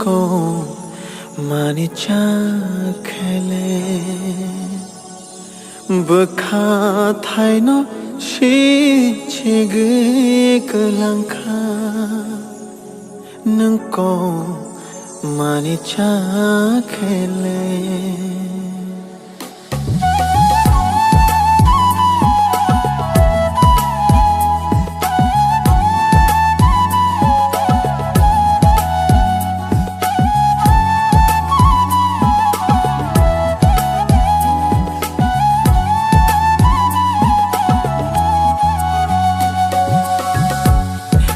को मानी खेले बखा थाइनो शिचिगे कलंखा नंको मानी खेले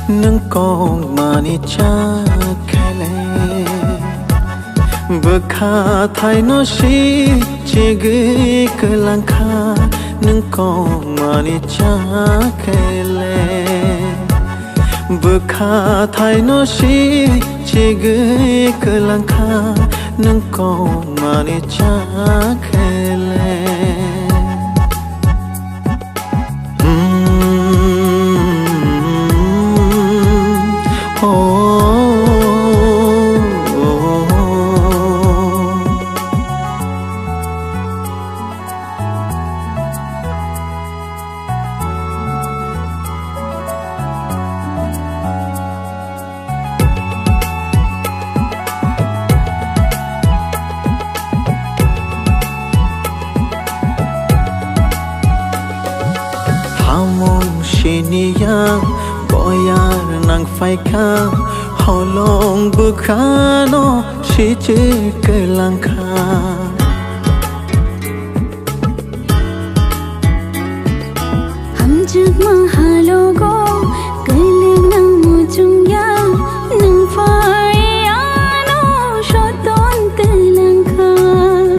nengkong manica khele bkha thai no shi chige kalangkha nengkong manica khele bkha thai no shi chige kalangkha nengkong manica khele Yang boyar nang phai kha holong bukha no shi che kelang kha ham jug ma halo go keling nang mu chung ya nang phai ano shoton kelang kha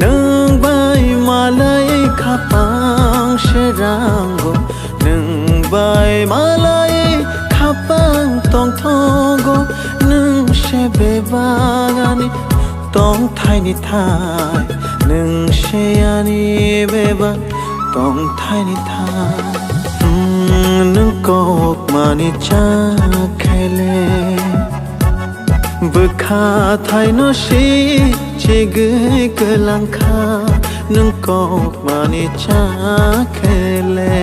nang bai malai kha pang sherango bai malai khapang tong thogo nung shebe bagani tong thai ni thai nung she ani beba tong thai ni thai nung kok mani cha khele bkha thai no shi chige kalang kha nung kok mani cha khele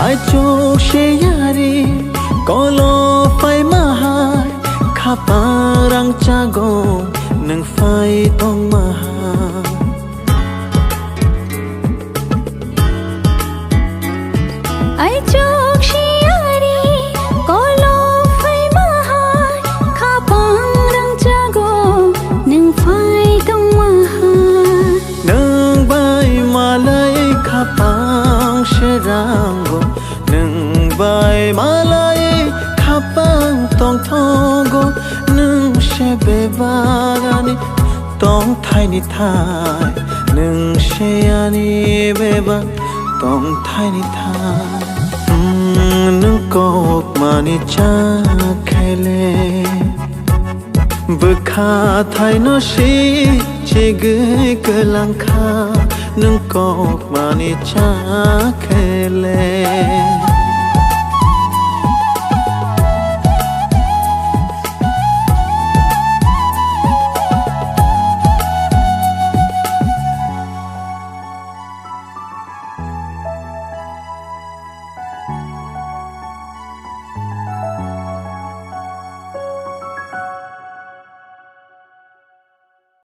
ai chok she yari kolo phai mahai khaparang chago nang phai tong mahai ai chok she yari kolo phai mahai khaparang chago nang phai tong mahai nang bai malai khapang sherango bai malai khapang tong thogo nung shebe bagani tong thai ni thai nung she ani beba tong thai ni thai nung kok mani cha khele bkha thai no shi chige kalang kha nung kok mani cha khele